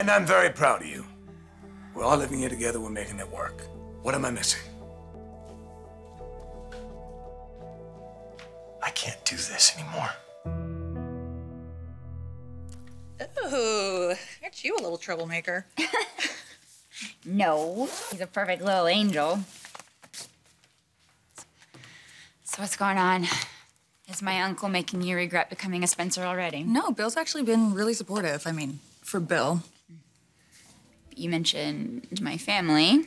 And I'm very proud of you. We're all living here together, we're making it work. What am I missing? I can't do this anymore. Ooh, aren't you a little troublemaker? No, he's a perfect little angel. So what's going on? Is my uncle making you regret becoming a Spencer already? No, Bill's actually been really supportive. I mean, for Bill. You mentioned my family.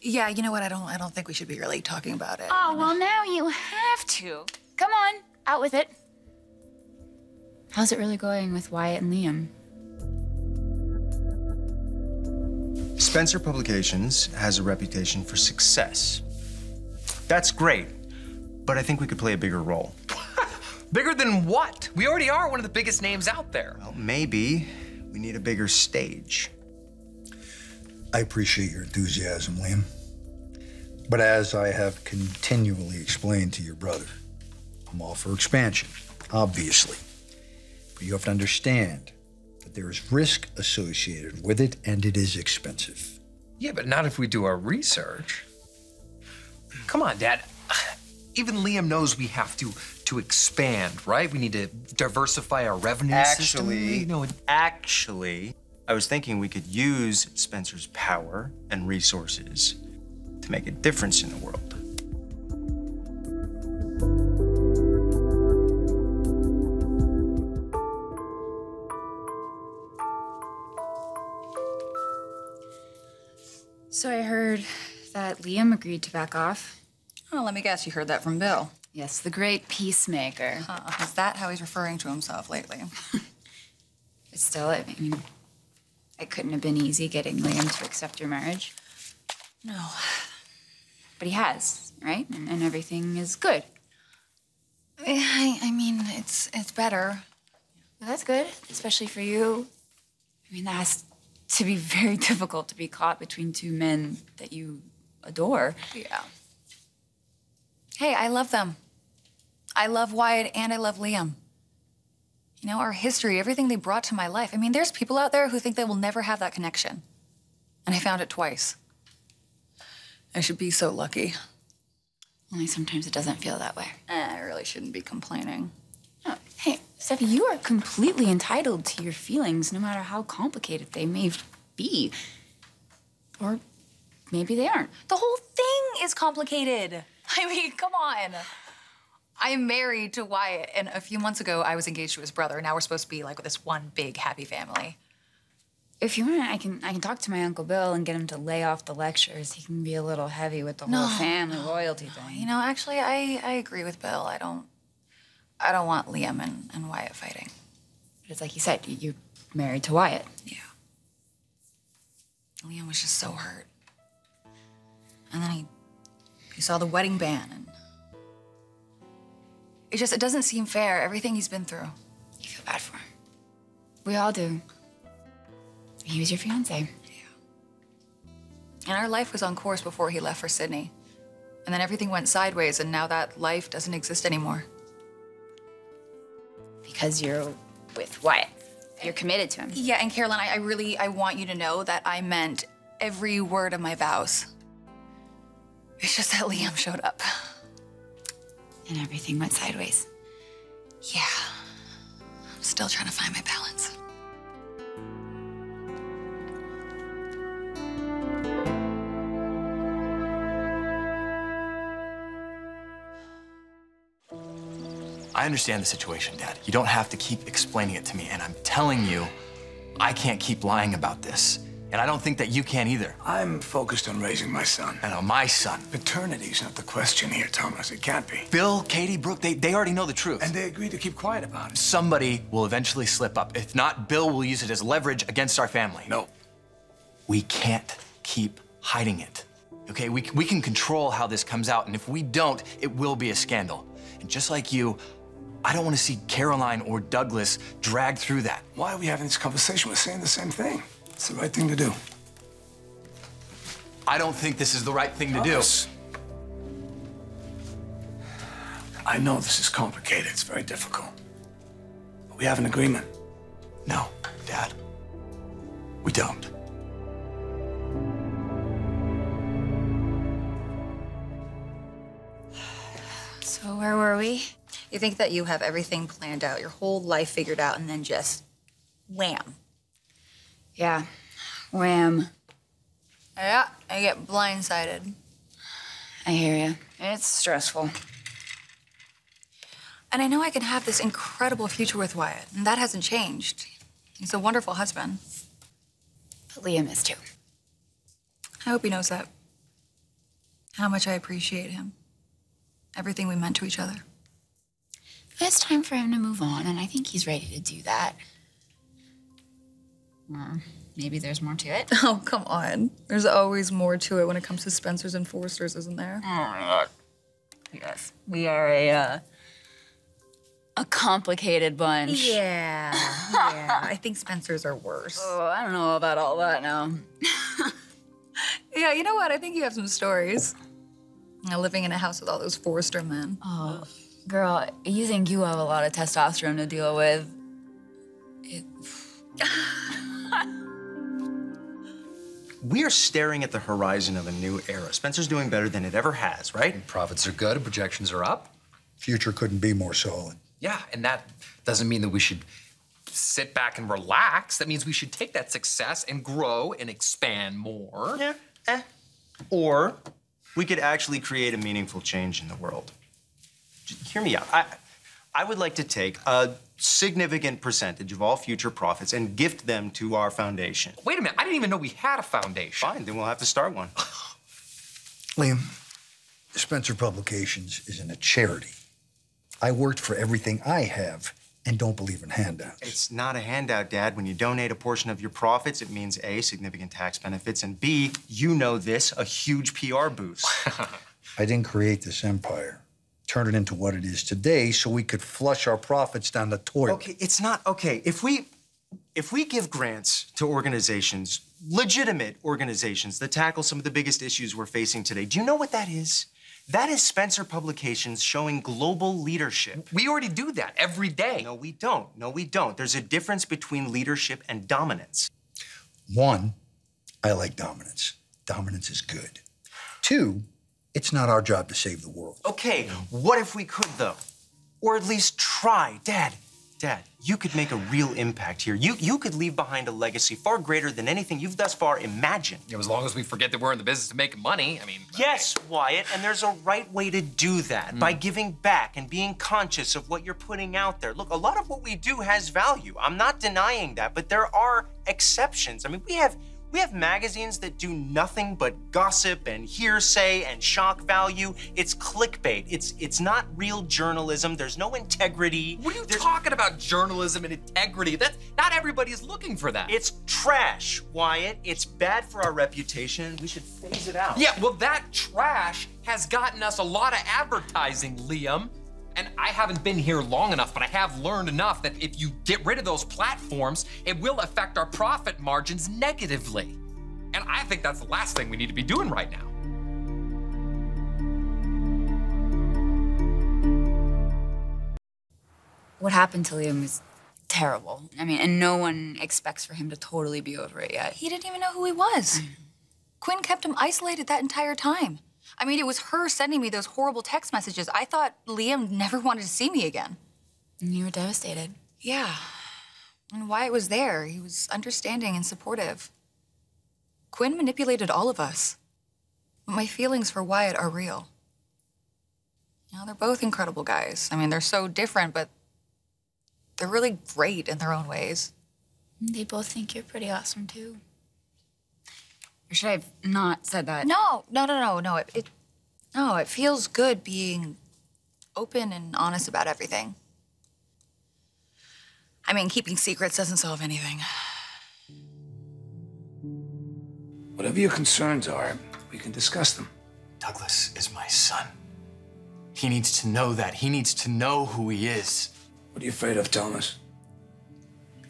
Yeah, you know what? I don't think we should be really talking about it. Oh, well, now you have to. Come on, out with it. How's it really going with Wyatt and Liam? Spencer Publications has a reputation for success. That's great, but I think we could play a bigger role. Bigger than what? We already are one of the biggest names out there. Well, maybe we need a bigger stage. I appreciate your enthusiasm, Liam. But as I have continually explained to your brother, I'm all for expansion, obviously. But you have to understand that there is risk associated with it, and it is expensive. Yeah, but not if we do our research. Come on, Dad. Even Liam knows we have to expand, right? We need to diversify our revenue system. Actually, I was thinking we could use Spencer's power and resources to make a difference in the world. So I heard that Liam agreed to back off. Oh, let me guess, you heard that from Bill. Yes, the great peacemaker. Is that how he's referring to himself lately? But still, I mean, it couldn't have been easy getting Liam to accept your marriage. No. But he has, right? And everything is good. I mean, it's better. Well, that's good, especially for you. I mean, that has to be very difficult to be caught between two men that you adore. Yeah. Hey, I love them. I love Wyatt and I love Liam. You know, our history, everything they brought to my life. I mean, there's people out there who think they will never have that connection. And I found it twice. I should be so lucky. Only sometimes it doesn't feel that way. I really shouldn't be complaining. Oh, hey, Steffi, you are completely entitled to your feelings, no matter how complicated they may be. Or maybe they aren't. The whole thing is complicated. I mean, come on. I am married to Wyatt, and a few months ago, I was engaged to his brother. Now we're supposed to be like this one big happy family. If you want, I can talk to my Uncle Bill and get him to lay off the lectures. He can be a little heavy with the whole family loyalty thing. You know, actually, I agree with Bill. I don't want Liam and Wyatt fighting. But it's like you said, you're married to Wyatt. Yeah. Liam was just so hurt. And then he saw the wedding ban, and it doesn't seem fair, everything he's been through. You feel bad for him. We all do. He was your fiancé. Yeah. And our life was on course before he left for Sydney. And then everything went sideways, and now that life doesn't exist anymore. Because you're with Wyatt. You're committed to him. Yeah, and Caroline, I want you to know that I meant every word of my vows. It's just that Liam showed up. And everything went sideways. Yeah. I'm still trying to find my balance. I understand the situation, Dad. You don't have to keep explaining it to me, and I'm telling you, I can't keep lying about this. And I don't think that you can either. I'm focused on raising my son. I know, my son. Paternity's not the question here, Thomas. It can't be. Bill, Katie, Brooke, they already know the truth. And they agreed to keep quiet about it. Somebody will eventually slip up. If not, Bill will use it as leverage against our family. No. We can't keep hiding it. Okay, we can control how this comes out, and if we don't, it will be a scandal. And just like you, I don't want to see Caroline or Douglas dragged through that. Why are we having this conversation? We're saying the same thing. It's the right thing to do. I don't think this is the right thing to do. I know this is complicated. It's very difficult. But we have an agreement. No, Dad. We don't. So where were we? You think that you have everything planned out, your whole life figured out, and then just wham. Yeah, wham. Yeah, I get blindsided. I hear you. It's stressful. And I know I can have this incredible future with Wyatt, and that hasn't changed. He's a wonderful husband. But Liam is too. I hope he knows that. How much I appreciate him. Everything we meant to each other. It's time for him to move on, and I think he's ready to do that. Or maybe there's more to it. Oh, come on. There's always more to it when it comes to Spencers and Forsters, isn't there? Oh my God. Yes, we are a complicated bunch. Yeah, yeah. I think Spencers are worse. Oh, I don't know about all that now. Yeah, you know what? I think you have some stories. You know, living in a house with all those Forster men. Oh, girl, you think you have a lot of testosterone to deal with. We are staring at the horizon of a new era. Spencer's doing better than it ever has, right? Profits are good and projections are up. Future couldn't be more solid. Yeah, and that doesn't mean that we should sit back and relax. That means we should take that success and grow and expand more. Yeah, Or we could actually create a meaningful change in the world. Just hear me out. I would like to take a significant percentage of all future profits and gift them to our foundation. Wait a minute, I didn't even know we had a foundation. Fine, then we'll have to start one. Liam, Spencer Publications isn't a charity. I worked for everything I have and don't believe in handouts. It's not a handout, Dad. When you donate a portion of your profits, it means A, significant tax benefits, and B, you know this, a huge PR boost. I didn't create this empire, turn it into what it is today so we could flush our profits down the toilet. Okay, it's not, okay, if we give grants to organizations, legitimate organizations that tackle some of the biggest issues we're facing today, do you know what that is? That is Spencer Publications showing global leadership. We already do that every day. No, we don't. No, we don't. There's a difference between leadership and dominance. One, I like dominance. Dominance is good. Two, it's not our job to save the world. Okay, what if we could, though? Or at least try. Dad, you could make a real impact here. You could leave behind a legacy far greater than anything you've thus far imagined. You know, as long as we forget that we're in the business of making money, I mean... Yes, Wyatt, and there's a right way to do that, by giving back and being conscious of what you're putting out there. Look, a lot of what we do has value. I'm not denying that, but there are exceptions. I mean, we have magazines that do nothing but gossip and hearsay and shock value. It's clickbait. It's not real journalism. There's no integrity. What are you talking about, journalism and integrity? Not everybody is looking for that. It's trash, Wyatt. It's bad for our reputation. We should phase it out. Yeah, well, that trash has gotten us a lot of advertising, Liam. And I haven't been here long enough, but I have learned enough that if you get rid of those platforms, it will affect our profit margins negatively. And I think that's the last thing we need to be doing right now. What happened to Liam was terrible. I mean, and no one expects for him to totally be over it yet. He didn't even know who he was. Quinn kept him isolated that entire time. I mean, it was her sending me those horrible text messages. I thought Liam never wanted to see me again. And you were devastated. Yeah. And Wyatt was there. He was understanding and supportive. Quinn manipulated all of us. But my feelings for Wyatt are real. You know, they're both incredible guys. I mean, they're so different, but they're really great in their own ways. They both think you're pretty awesome, too. Or should I have not said that? No. It feels good being open and honest about everything. I mean, keeping secrets doesn't solve anything. Whatever your concerns are, we can discuss them. Douglas is my son. He needs to know that. He needs to know who he is. What are you afraid of, Thomas?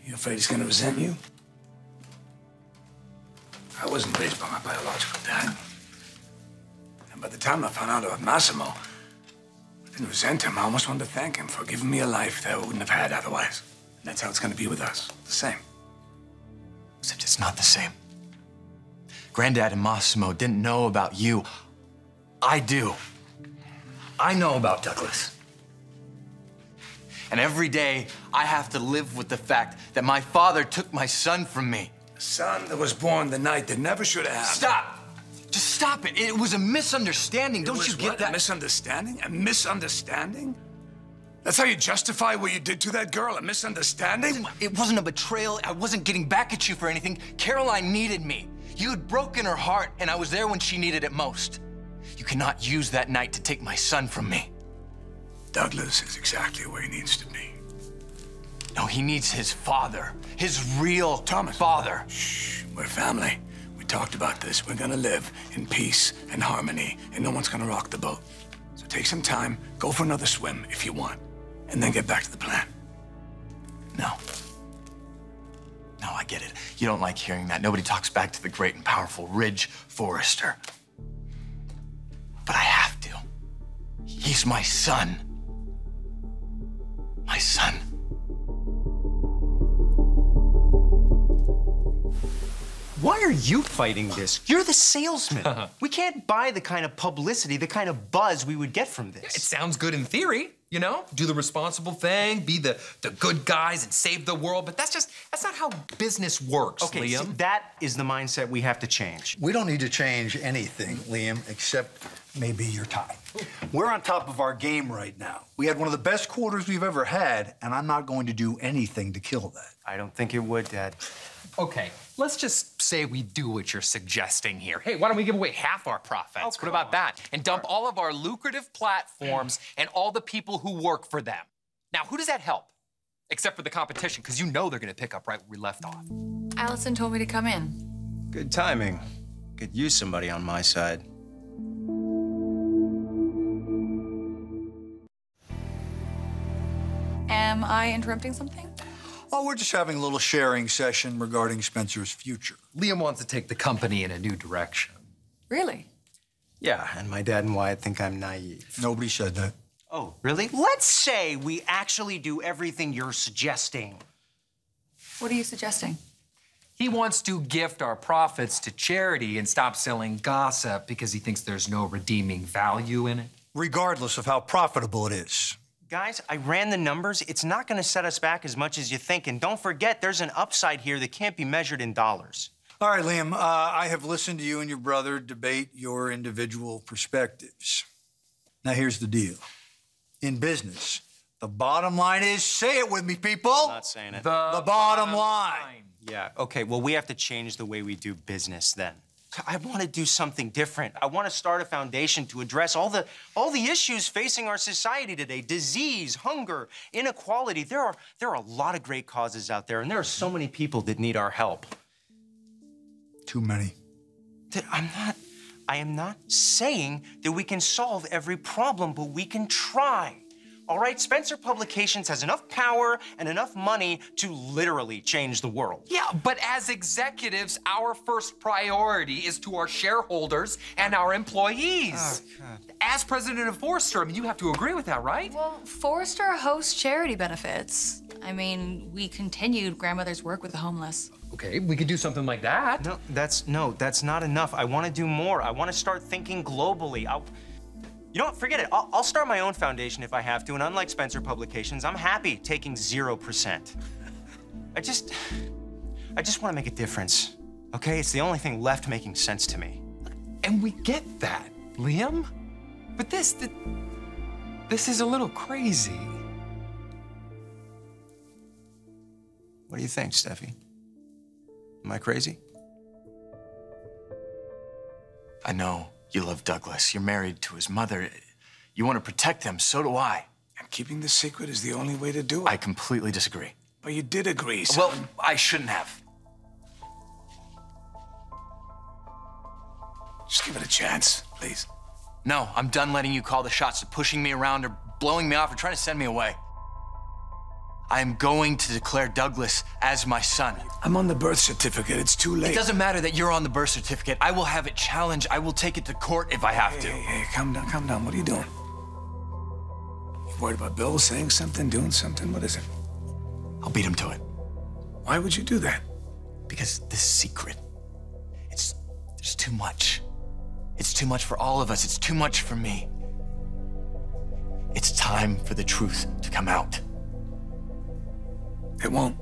You afraid he's gonna resent you? I wasn't raised by my biological dad. And by the time I found out about Massimo, I didn't resent him. I almost wanted to thank him for giving me a life that I wouldn't have had otherwise. And that's how it's gonna be with us. The same. Except it's It's not the same. Granddad and Massimo didn't know about you. I do. I know about Douglas. And every day, I have to live with the fact that my father took my son from me. A son that was born the night that never should have happened. Stop! Just stop it. It was a misunderstanding. Don't you get that? A misunderstanding? A misunderstanding? That's how you justify what you did to that girl? A misunderstanding? It wasn't a betrayal. I wasn't getting back at you for anything. Caroline needed me. You had broken her heart, and I was there when she needed it most. You cannot use that night to take my son from me. Douglas is exactly where he needs to be. No, he needs his father. His real father. Shh, we're family. We talked about this. We're gonna live in peace and harmony, and no one's gonna rock the boat. So take some time, go for another swim if you want, and then get back to the plan. No. No, I get it. You don't like hearing that. Nobody talks back to the great and powerful Ridge Forrester. But I have to. He's my son. My son. Why are you fighting this? You're the salesman. We can't buy the kind of publicity, the kind of buzz we would get from this. It sounds good in theory, you know? Do the responsible thing, be the good guys and save the world, but that's not how business works, okay, Liam. See, that is the mindset we have to change. We don't need to change anything, Liam, except maybe your tie. We're on top of our game right now. We had one of the best quarters we've ever had, and I'm not going to do anything to kill that. I don't think it would, Dad. Okay, let's just say we do what you're suggesting here. Hey, why don't we give away half our profits? Oh, what about that? And dump all of our lucrative platforms and all the people who work for them. Now, who does that help? Except for the competition, because you know they're gonna pick up right where we left off. Allison told me to come in. Good timing. Could use somebody on my side. Am I interrupting something? Oh, we're just having a little sharing session regarding Spencer's future. Liam wants to take the company in a new direction. Really? Yeah, and my dad and Wyatt think I'm naive. Nobody said that. Oh, really? Let's say we actually do everything you're suggesting. What are you suggesting? He wants to gift our profits to charity and stop selling gossip because he thinks there's no redeeming value in it. Regardless of how profitable it is. Guys, I ran the numbers. It's not gonna set us back as much as you think. And don't forget, there's an upside here that can't be measured in dollars. All right, Liam, I have listened to you and your brother debate your individual perspectives. Now, here's the deal. In business, the bottom line is, say it with me, people. I'm not saying it. The bottom line. Yeah, okay, well, we have to change the way we do business then. I want to do something different. I want to start a foundation to address all the issues facing our society today. Disease, hunger, inequality. There are a lot of great causes out there, and there are so many people that need our help. Too many. I am not saying that we can solve every problem, but we can try. All right, Spencer Publications has enough power and enough money to literally change the world. Yeah, but as executives, our first priority is to our shareholders and our employees. Oh, God. As president of Forrester, I mean, you have to agree with that, right? Well, Forrester hosts charity benefits. I mean, we continued grandmother's work with the homeless. Okay, we could do something like that. No, that's not enough. I want to do more. I want to start thinking globally. You know what, forget it. I'll start my own foundation if I have to, and unlike Spencer Publications, I'm happy taking 0%. I just want to make a difference, okay? It's the only thing left making sense to me. And we get that, Liam. But this is a little crazy. What do you think, Steffi? Am I crazy? I know you love Douglas. You're married to his mother. You want to protect him. So do I. And keeping the secret is the only way to do it. I completely disagree. But you did agree, son. Well, I shouldn't have. Just give it a chance, please. No, I'm done letting you call the shots of pushing me around or blowing me off or trying to send me away. I am going to declare Douglas as my son. I'm on the birth certificate. It's too late. It doesn't matter that you're on the birth certificate. I will have it challenged. I will take it to court if I have to. Hey, calm down, calm down. What are you doing? You worried about Bill saying something, doing something? What is it? I'll beat him to it. Why would you do that? Because this secret, there's too much. It's too much for all of us. It's too much for me. It's time for the truth to come out. It won't.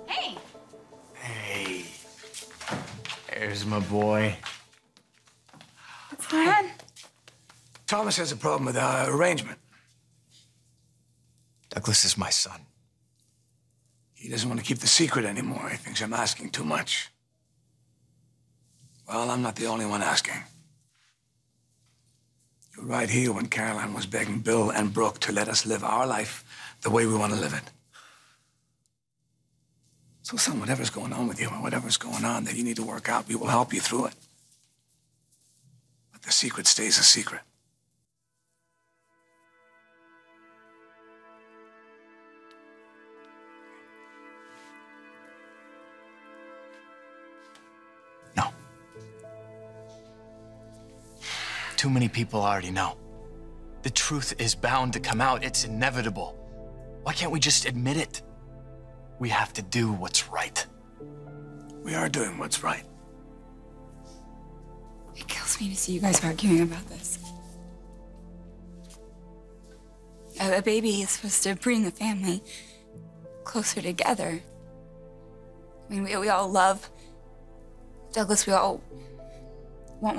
Hey! Hey, there's my boy. What's going on? Thomas has a problem with our arrangement. Douglas is my son. He doesn't want to keep the secret anymore. He thinks I'm asking too much. Well, I'm not the only one asking. You were right here when Caroline was begging Bill and Brooke to let us live our life the way we want to live it. So, son, whatever's going on with you or whatever's going on that you need to work out, we will help you through it. But the secret stays a secret. No. Too many people already know. The truth is bound to come out. It's inevitable. Why can't we just admit it? We have to do what's right. We are doing what's right. It kills me to see you guys arguing about this. A baby is supposed to bring a family closer together. I mean, we all love Douglas. We all want